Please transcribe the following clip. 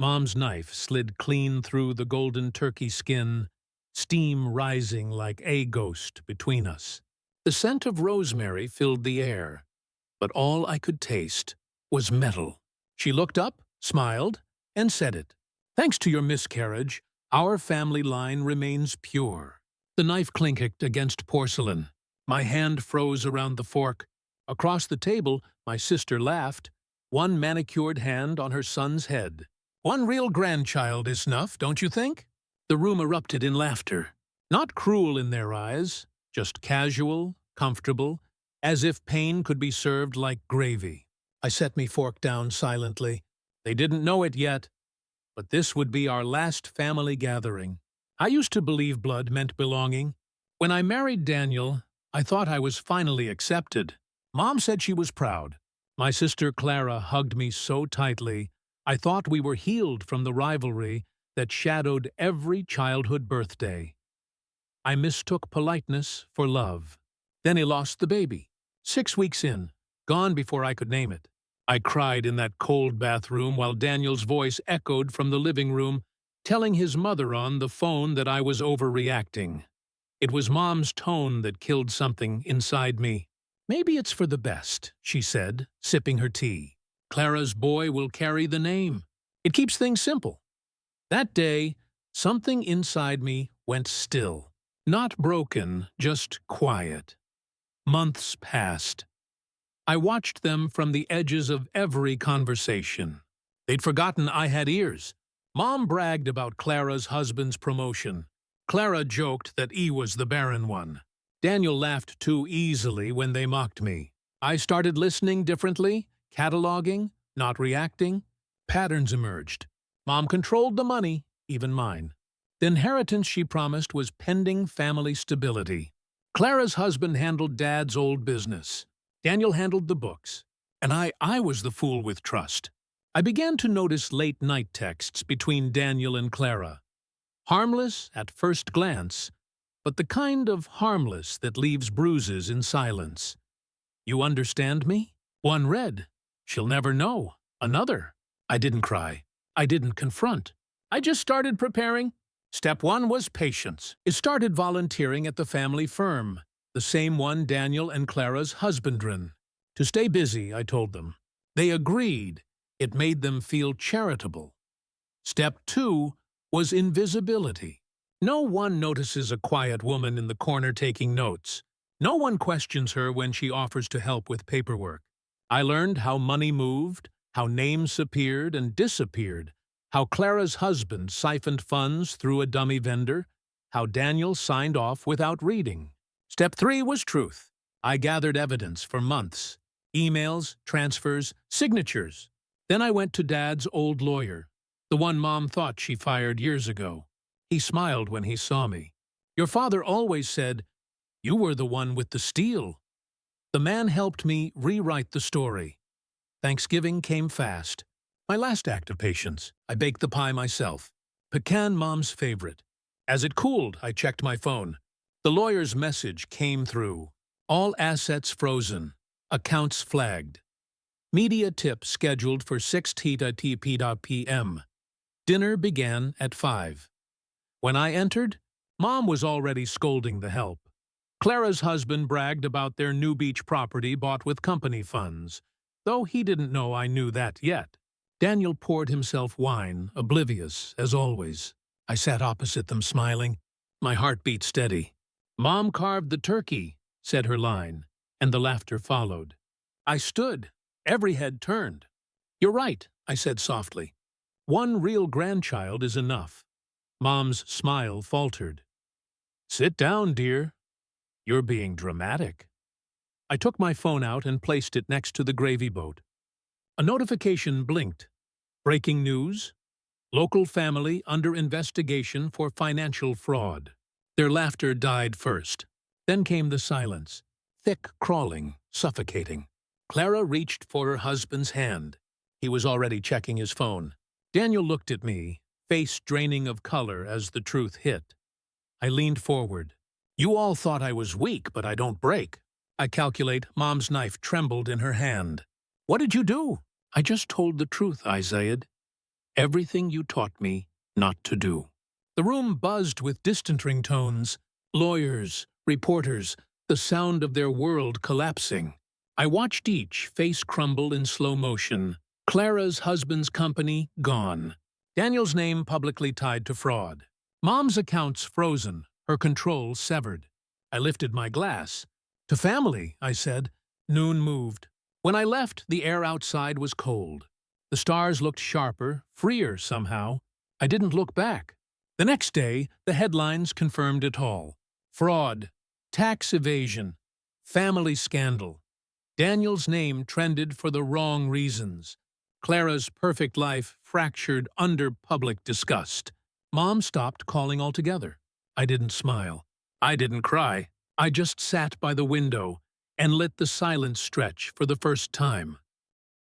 Mom's knife slid clean through the golden turkey skin, steam rising like a ghost between us. The scent of rosemary filled the air, but all I could taste was metal. She looked up, smiled, and said it. "Thanks to your miscarriage, our family line remains pure." The knife clinked against porcelain. My hand froze around the fork. Across the table, my sister laughed, one manicured hand on her son's head. "One real grandchild is enough, don't you think?" The room erupted in laughter. Not cruel in their eyes, just casual, comfortable, as if pain could be served like gravy. I set me fork down silently. They didn't know it yet, but this would be our last family gathering. I used to believe blood meant belonging. When I married Daniel, I thought I was finally accepted. Mom said she was proud. My sister Clara hugged me so tightly, I thought we were healed from the rivalry that shadowed every childhood birthday. I mistook politeness for love. Then he lost the baby. 6 weeks in, gone before I could name it. I cried in that cold bathroom while Daniel's voice echoed from the living room, telling his mother on the phone that I was overreacting. It was Mom's tone that killed something inside me. "Maybe it's for the best," she said, sipping her tea. "Clara's boy will carry the name. It keeps things simple." That day, something inside me went still. Not broken, just quiet. Months passed. I watched them from the edges of every conversation. They'd forgotten I had ears. Mom bragged about Clara's husband's promotion. Clara joked that he was the barren one. Daniel laughed too easily when they mocked me. I started listening differently, cataloging, not reacting. Patterns emerged. Mom controlled the money, even mine. The inheritance she promised was pending family stability. Clara's husband handled Dad's old business. Daniel handled the books. And I was the fool with trust. I began to notice late-night texts between Daniel and Clara. Harmless at first glance, but the kind of harmless that leaves bruises in silence. "You understand me?" One read, "She'll never know." Another, "I didn't cry. I didn't confront. I just started preparing." Step 1 was patience. It started volunteering at the family firm, the same one Daniel and Clara's husband ran. To stay busy, I told them. They agreed. It made them feel charitable. Step 2 was invisibility. No one notices a quiet woman in the corner taking notes. No one questions her when she offers to help with paperwork. I learned how money moved, how names appeared and disappeared, how Clara's husband siphoned funds through a dummy vendor, how Daniel signed off without reading. Step 3 was truth. I gathered evidence for months. Emails, transfers, signatures. Then I went to Dad's old lawyer, the one Mom thought she fired years ago. He smiled when he saw me. "Your father always said, you were the one with the steel." The man helped me rewrite the story. Thanksgiving came fast. My last act of patience, I baked the pie myself. Pecan, Mom's favorite. As it cooled, I checked my phone. The lawyer's message came through. All assets frozen. Accounts flagged. Media tip scheduled for 6:00 p.m. Dinner began at 5. When I entered, Mom was already scolding the help. Clara's husband bragged about their New Beach property bought with company funds, though he didn't know I knew that yet. Daniel poured himself wine, oblivious, as always. I sat opposite them smiling, my heart beat steady. "Mom carved the turkey," said her line, and the laughter followed. I stood. Every head turned. "You're right," I said softly. "One real grandchild is enough." Mom's smile faltered. "Sit down, dear. You're being dramatic." I took my phone out and placed it next to the gravy boat. A notification blinked. Breaking news. Local family under investigation for financial fraud. Their laughter died first. Then came the silence. Thick, crawling, suffocating. Clara reached for her husband's hand. He was already checking his phone. Daniel looked at me, face draining of color as the truth hit. I leaned forward. "You all thought I was weak, but I don't break." I calculate Mom's knife trembled in her hand. "What did you do?" "I just told the truth, Isaiah." Everything you taught me not to do. The room buzzed with distant ringtones, lawyers, reporters, the sound of their world collapsing. I watched each face crumble in slow motion. Clara's husband's company gone. Daniel's name publicly tied to fraud. Mom's accounts frozen, her control severed. I lifted my glass. To family, I said. Noon moved. When I left, the air outside was cold. The stars looked sharper, freer somehow. I didn't look back. The next day, the headlines confirmed it all. Fraud, tax evasion, family scandal. Daniel's name trended for the wrong reasons. Clara's perfect life fractured under public disgust. Mom stopped calling altogether. I didn't smile. I didn't cry. I just sat by the window and let the silence stretch for the first time.